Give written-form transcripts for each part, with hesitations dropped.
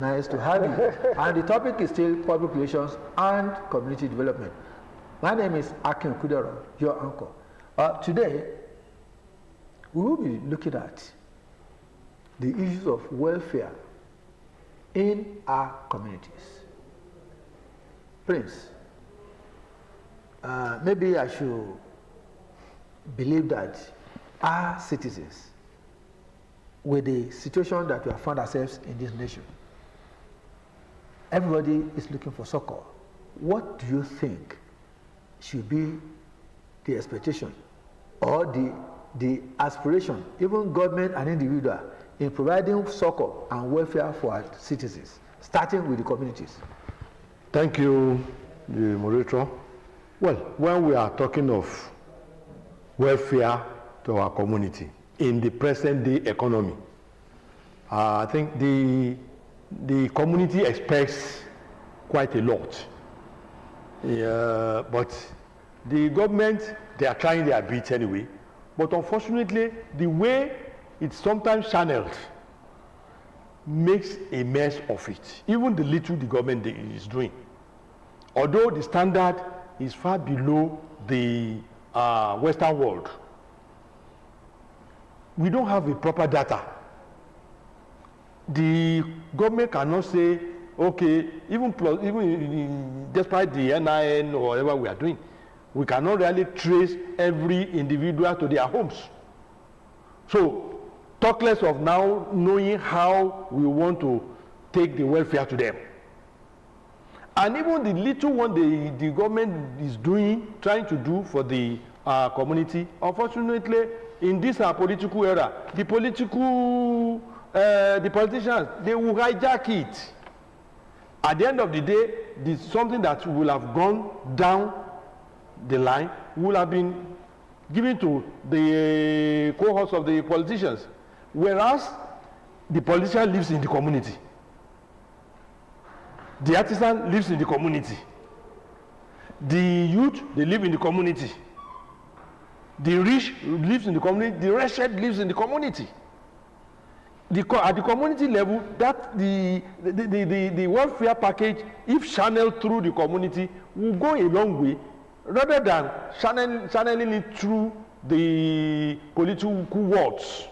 Nice to have you. And the topic is still public relations and community development. My name is Akin Kudero, your uncle. Today, we will be looking at the issues of welfare in our communities. Prince, maybe I should believe that our citizens, with the situation that we have found ourselves in this nation, everybody is looking for succor. What do you think should be the expectation or the aspiration, even government and individual, in providing succor and welfare for our citizens, starting with the communities? Thank you, the moderator. Well, when we are talking of welfare to our community in the present day economy, I think the community expects quite a lot. But the government, they are trying their bit anyway. But unfortunately, the way it's sometimes channeled makes a mess of it. Even the little the government is doing. Although the standard is far below the Western world, we don't have a proper data. The government cannot say, okay, even despite the NIN or whatever we are doing, we cannot really trace every individual to their homes. So, talk less of now knowing how we want to take the welfare to them. And even the little one the government is doing, trying to do for the community, unfortunately, in this political era, the politicians, they will hijack it. At the end of the day, something that will have gone down the line will have been given to the cohorts of the politicians, whereas the politician lives in the community. The artisan lives in the community. The youth, they live in the community. The rich lives in the community. The wretched lives in the community. At the community level, that the welfare package, if channeled through the community, will go a long way, rather than channeling it through the political words.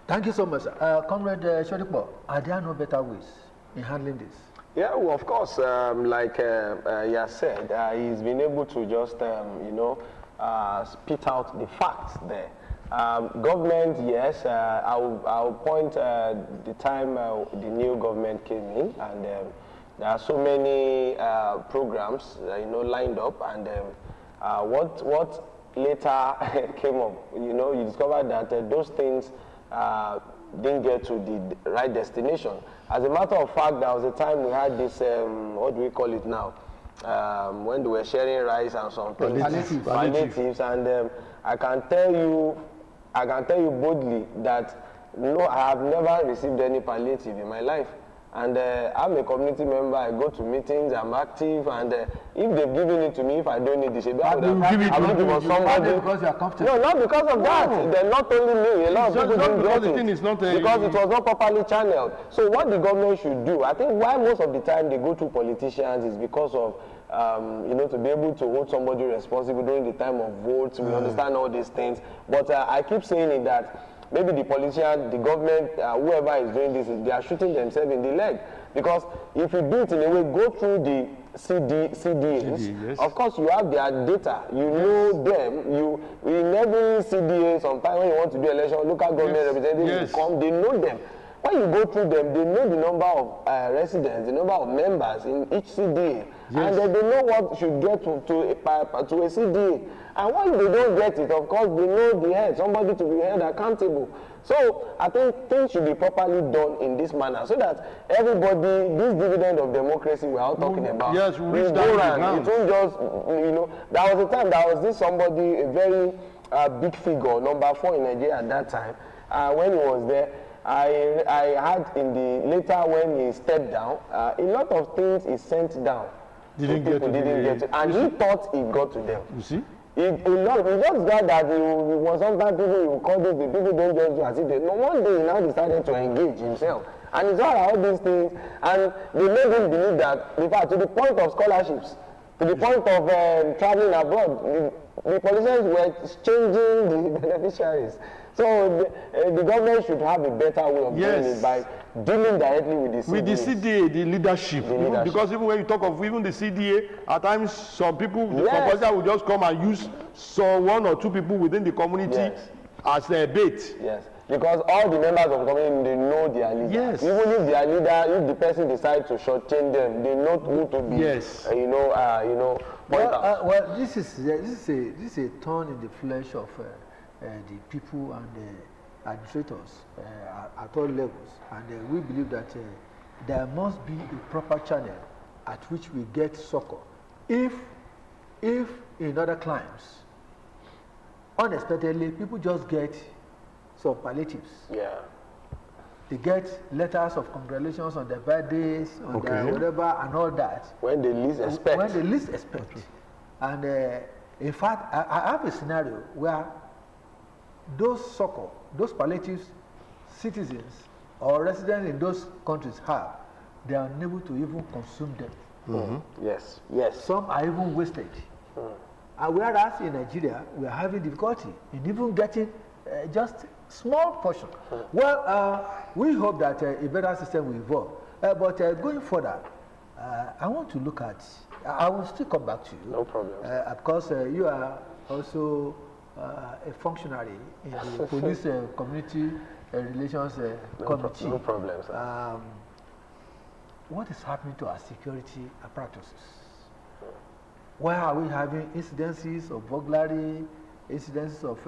Thank you so much. Comrade Shodipo, are there no better ways in handling this? Yeah, well, of course, like you said, he's been able to just, spit out the facts there. Government, yes, I'll point the time the new government came in, and there are so many programs, lined up, and what later came up, you discover that those things didn't get to the right destination. As a matter of fact, there was a time we had this, what do we call it now, when they were sharing rice and some things, palliatives, and I can tell you boldly that no, I have never received any palliative in my life. And I'm a community member, I go to meetings, I'm active, and if they've given it to me, if I don't need it, I will give it to somebody. Because you are comfortable. No, not because of that. They're not only me, a lot of people didn't get it. Because it was not properly channeled. So what the government should do, I think why most of the time they go to politicians is because of to be able to hold somebody responsible during the time of votes. We understand all these things. But I keep saying it that maybe the politician, the government, whoever is doing this, they are shooting themselves in the leg. Because if you do it in a way, go through the CDAs, yes. Of course you have their data, you know them, in every CDA, sometimes when you want to do election, local government representatives come, they know them. When you go through them, they know the number of residents, the number of members in each CDA, and they know what should get to a CDA. And when they don't get it, of course, they know the head, somebody to be held accountable. So I think things should be properly done in this manner, so that everybody, this dividend of democracy we are all talking about, will go around. It won't just, there was a time, there was this somebody, a very big figure, number 4 in Nigeria at that time, when he was there. I had in the later when he stepped down, a lot of things he sent down. Didn't get it, and he thought it got to them. You see? It's just that he was sometimes people will call this, the people don't just do as if they. No, one day he now decided to engage himself And it's all these things, and they made him believe that, in fact, to the point of scholarships, to the point of traveling abroad, the politicians were changing the beneficiaries. So the government should have a better way of doing it by dealing directly with the CDA. With the CDA, the leadership. Because even when you talk of even the CDA, at times some people, the politicians will just come and use one or two people within the community as a bait. Yes. Because all the members of the community, they know their leader. Yes. Even if their leader, if the person decides to shortchange them, they know who to be. Yes. Point out. Well, this is a thorn in the flesh of the people and the administrators at all levels, and we believe that there must be a proper channel at which we get succor. If in other climes, unexpectedly, people just get some palliatives. Yeah. They get letters of congratulations on their birthdays, on their whatever, and all that. When they least expect. When they least expect. And in fact, I have a scenario where those succor, those palliatives, citizens or residents in those countries have, they are unable to even consume them. Mm-hmm. Yes, yes. Some are even wasted. And whereas in Nigeria, we are having difficulty in even getting just small portion. Well, we hope that a better system will evolve. But going further, I want to look at, I will still come back to you. No problem. Because you are also a functionary in the police community relations committee. No problem, sir. What is happening to our security apparatuses? Why are we having incidences of burglary, incidences of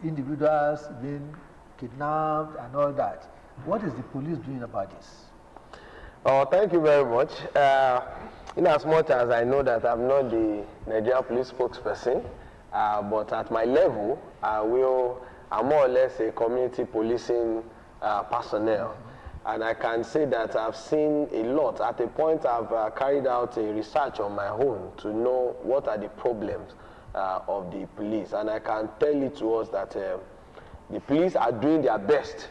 individuals being kidnapped and all that? What is the police doing about this? Oh, thank you very much. In as much as I know that I'm not the Nigerian police spokesperson, but at my level, I'm more or less a community policing personnel. And I can say that I've seen a lot. At a point, I've carried out a research on my own to know what are the problems of the police. And I can tell it to us that the police are doing their best.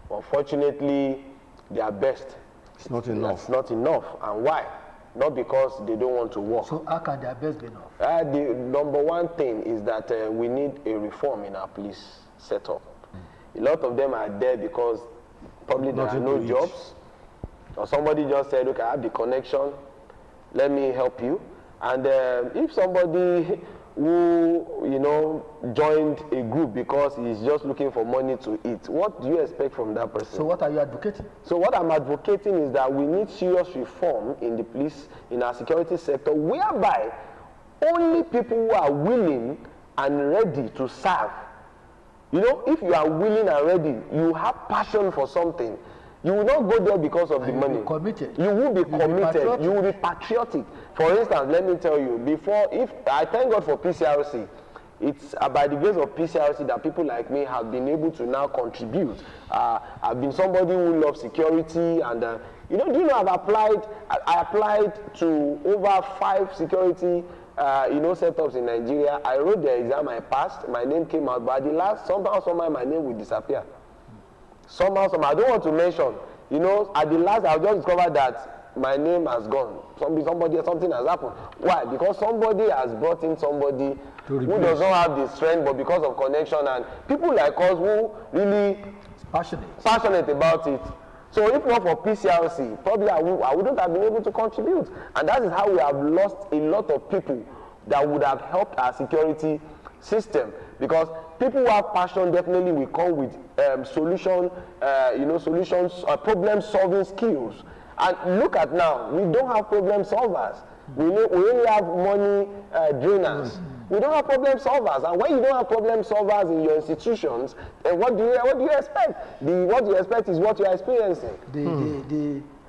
Unfortunately, their best. It's not enough. It's not enough. And why? Not because they don't want to work. So how can their best be enough? The number one thing is that we need a reform in our police setup. A lot of them are there because probably there are no jobs, or somebody just said, okay, I have the connection, let me help you. And if somebody who, joined a group because he's just looking for money to eat, what do you expect from that person? So what are you advocating? So what I'm advocating is that we need serious reform in the police, in our security sector, whereby only people who are willing and ready to serve. If you are willing and ready, you have passion for something, you will not go there because of the money. Committed. You will be committed. You will be patriotic. For instance, let me tell you, if I thank God for PCRC, it's by the grace of PCRC that people like me have been able to now contribute. I've been somebody who loves security, and I applied to over 5 security setups in Nigeria. I wrote the exam, I passed, my name came out, but at the last, somehow my name will disappear. Somehow, I don't want to mention, at the last I'll just discover that my name has gone. Something has happened. Why? Because somebody has brought in somebody who does not have the strength, but because of connection, and people like us who really passionate about it. So if not for PCRC, probably I wouldn't have been able to contribute. And that is how we have lost a lot of people that would have helped our security system. Because people who have passion definitely will come with solutions, problem-solving skills. And look at now, we don't have problem solvers. We only have money drainers. We don't have problem solvers, and when you don't have problem solvers in your institutions, then what do you expect? What you expect is what you are experiencing.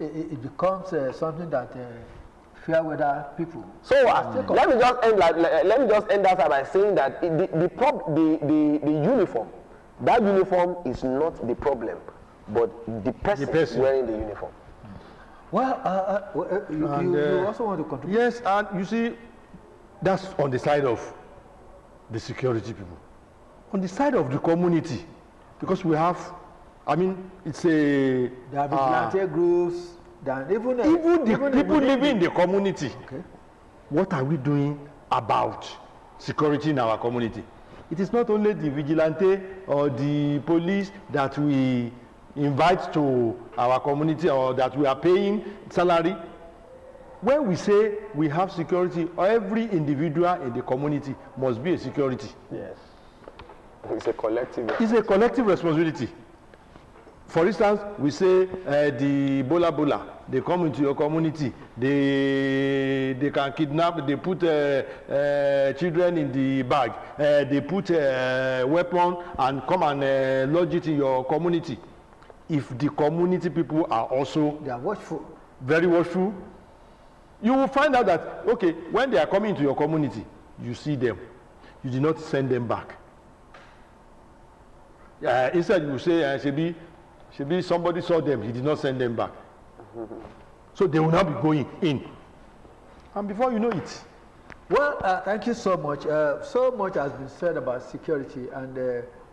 It becomes something that fair weather people. So let me just end that by saying that the uniform, that uniform is not the problem, but the person wearing the uniform. Well, you also want to contribute. Yes, and you see, that's on the side of the security people. On the side of the community, because we have I mean, it's a... There are vigilante groups, even the people living in the community. Okay. What are we doing about security in our community? It is not only the vigilante or the police that we invite to our community or that we are paying salary. When we say we have security, every individual in the community must be a security. Yes. It's a collective. It's a collective responsibility. For instance, we say the bola, they come into your community, they can kidnap, they put children in the bag, they put a weapon and come and lodge it in your community. If the community people are also they are watchful, very watchful, you will find out that, okay, when they are coming into your community, you see them, you do not send them back. Instead you say, should be somebody saw them, he did not send them back. So they will now be going in. And before you know it. Well, thank you so much. So much has been said about security, and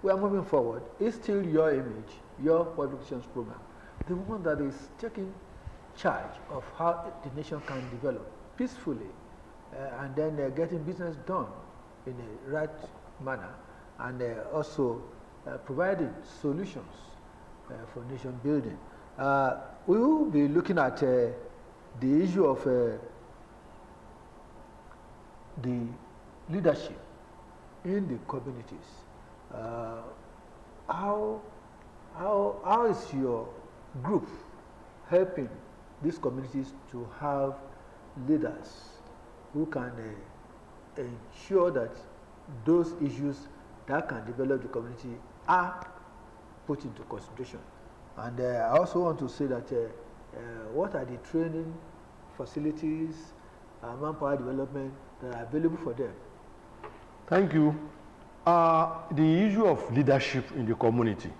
we are moving forward. It's still your image, your public relations program, the one that is taking charge of how the nation can develop peacefully, and then getting business done in a right manner, and also providing solutions for nation building. We will be looking at the issue of the leadership in the communities. How is your group helping these communities to have leaders who can ensure that those issues that can develop the community are put into consideration? And I also want to say that what are the training facilities, manpower development that are available for them? Thank you. The issue of leadership in the community,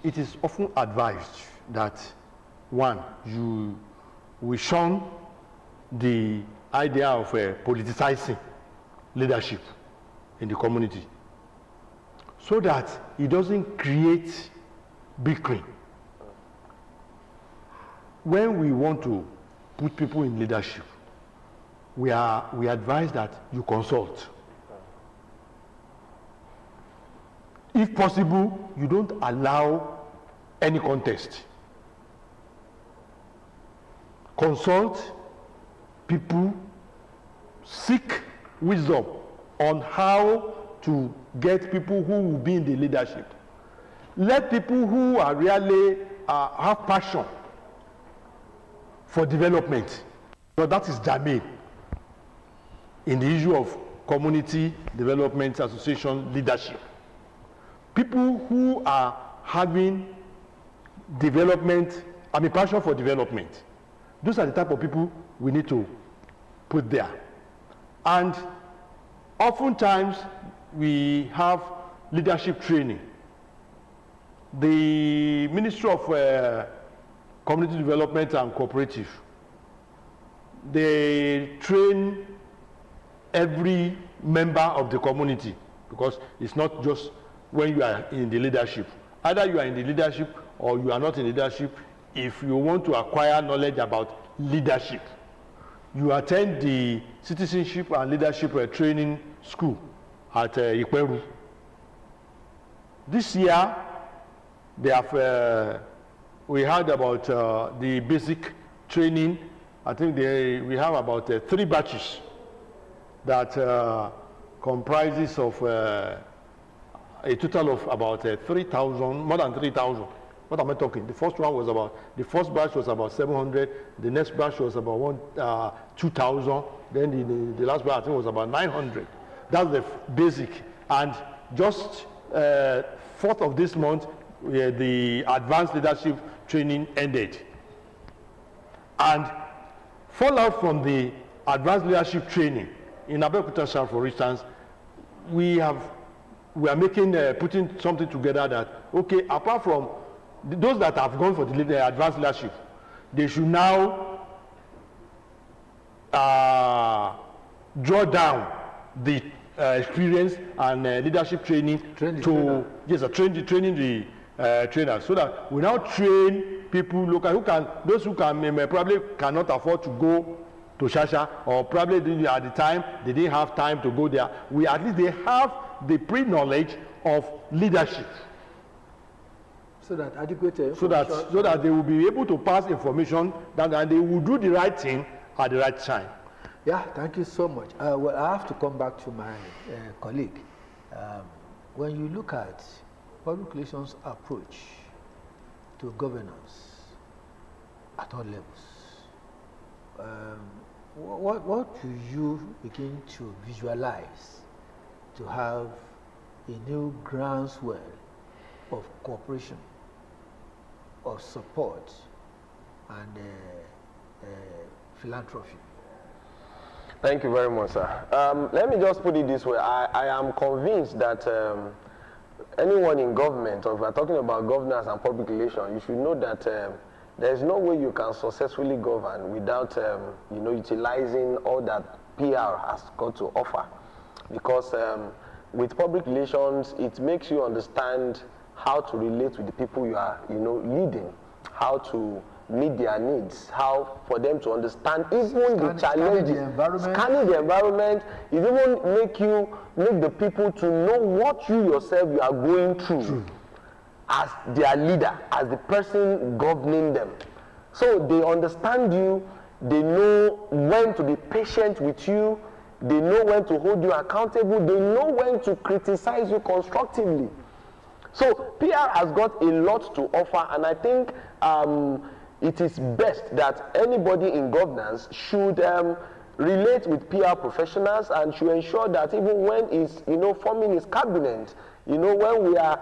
it is often advised that, one, we shun the idea of politicizing leadership in the community, so that it doesn't create bickering. When we want to put people in leadership, we advise that you consult. If possible, you don't allow any contest. Consult people, seek wisdom on how to get people who will be in the leadership. Let people who are really have passion for development, so that is germane in the issue of community development association leadership. People who are having development, passion for development, those are the type of people we need to put there. And oftentimes we have leadership training. The Ministry of Community Development and Cooperative, they train every member of the community, because it's not just when you are in the leadership. Either you are in the leadership or you are not in leadership. If you want to acquire knowledge about leadership, you attend the Citizenship and Leadership Training School at Ikweru. This year, they have, we heard about the basic training. I think we have about 3 batches that comprises of a total of about 3,000, more than 3,000. What am I talking? The first batch was about 700. The next batch was about 2,000. Then the last batch, I think, was about 900. That's the basic. And just 4th of this month, the advanced leadership training ended. And fallout from the advanced leadership training in Abeokuta South, for instance, we are making putting something together that, okay, apart from those that have gone for the advanced leadership, they should now draw down the experience and leadership training training the trainers, so that we now train people local who can, those who can probably cannot afford to go to Shasha, or probably at the time they didn't have time to go there. We at least they have the pre-knowledge of leadership. So that adequate so that they will be able to pass information and they will do the right thing at the right time. Yeah, thank you so much. Well, I have to come back to my colleague. When you look at public relations approach to governance at all levels, what do you begin to visualize to have a new groundswell of cooperation, of support, and philanthropy? Thank you very much, sir. Let me just put it this way. I am convinced that anyone in government, or if we're talking about governance and public relations, you should know that there is no way you can successfully govern without utilizing all that PR has got to offer. Because with public relations, it makes you understand how to relate with the people you are leading, how to meet their needs, how for them to understand even the challenges, scanning the environment. It even make the people to know what you are going through as their leader, as the person governing them. So they understand you, they know when to be patient with you, they know when to hold you accountable, they know when to criticize you constructively. So PR has got a lot to offer, and I think it is best that anybody in governance should relate with PR professionals and should ensure that even when he's forming his cabinet, when we are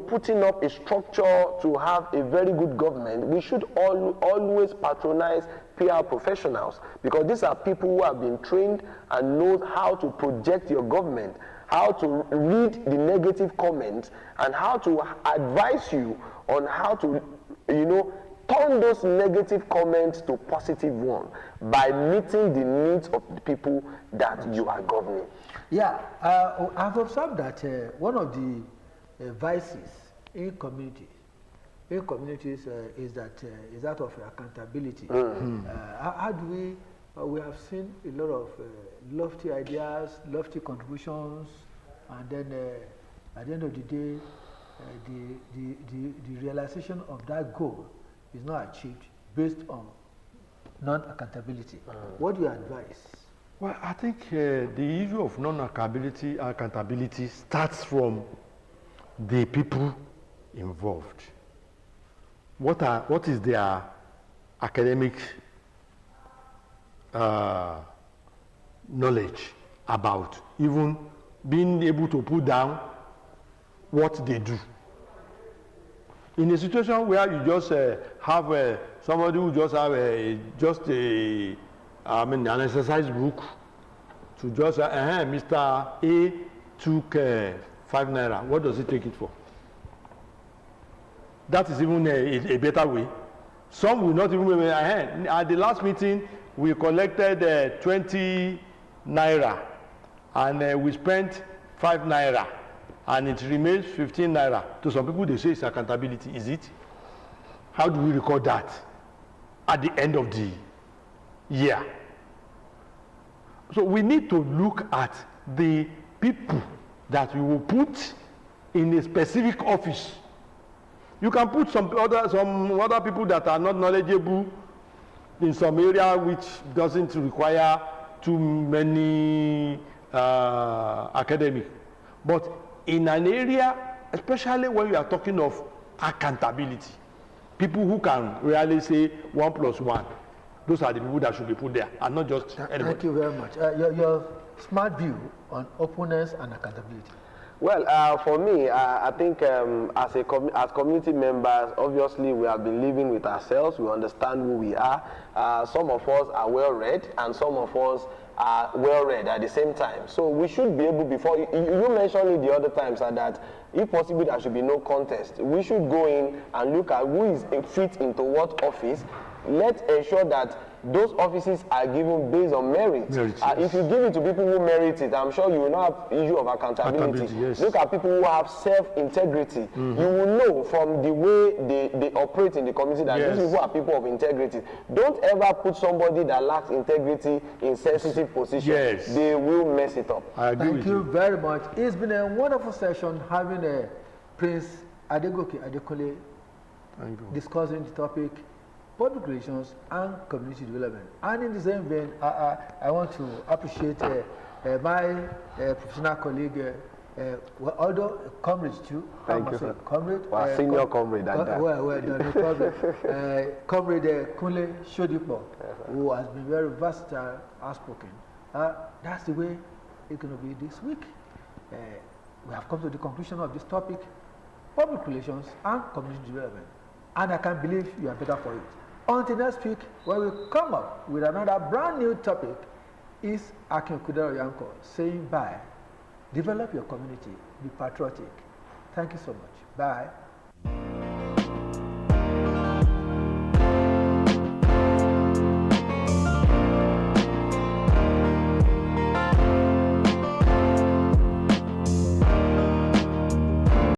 putting up a structure to have a very good government, we should always patronize PR professionals, because these are people who have been trained and know how to project your government, how to read the negative comments, and how to advise you on how to turn those negative comments to positive ones by meeting the needs of the people that you are governing. Yeah, I've observed that one of the vices in communities is that of accountability. How do we have seen a lot of lofty ideas, lofty contributions, and then at the end of the day, the realization of that goal is not achieved based on non-accountability. What do you advise? Well, I think the issue of accountability starts from the people involved. What is their academic knowledge about even being able to put down what they do? In a situation where you just have somebody who just have an exercise book to just Mr. A took 5 naira. What does he take it for? That is even a better way. Some will not even at the last meeting we collected 20 naira and we spent 5 naira. And it remains 15 naira. To some people, they say it's accountability. Is it? How do we record that at the end of the year? So we need to look at the people that we will put in a specific office. You can put some other people that are not knowledgeable in some area which doesn't require too many academic. But in an area, especially when we are talking of accountability, people who can really say 1 + 1, those are the people that should be put there, and not just anybody. Thank you very much. Your smart view on openness and accountability. Well, for me, I think as community members, obviously we have been living with ourselves. We understand who we are. Some of us are well read, and some of us are well read at the same time. So we should be able, before you mentioned it the other times, that if possible there should be no contest. We should go in and look at who is fit into what office. Let's ensure that those offices are given based on merit. If you give it to people who merit it, I'm sure you will not have issue of accountability. Yes. Look at people who have self-integrity. You will know from the way they operate in the community that these people are people of integrity. Don't ever put somebody that lacks integrity in sensitive positions. They will mess it up. I agree Thank you very much. It's been a wonderful session having Prince Adegoke Adekole discussing the topic public relations and community development. And in the same vein, I want to appreciate my professional colleague, although comrade too. Thank you. Comrade. Senior comrade. Comrade Kunle Shodipo, who has been very versatile, outspoken. That's the way it's going to be this week. We have come to the conclusion of this topic, public relations and community development. And I can believe you are better for it. Until next week, when we come up with another brand new topic, is Akin Kudero Yanko saying bye. Develop your community. Be patriotic. Thank you so much. Bye.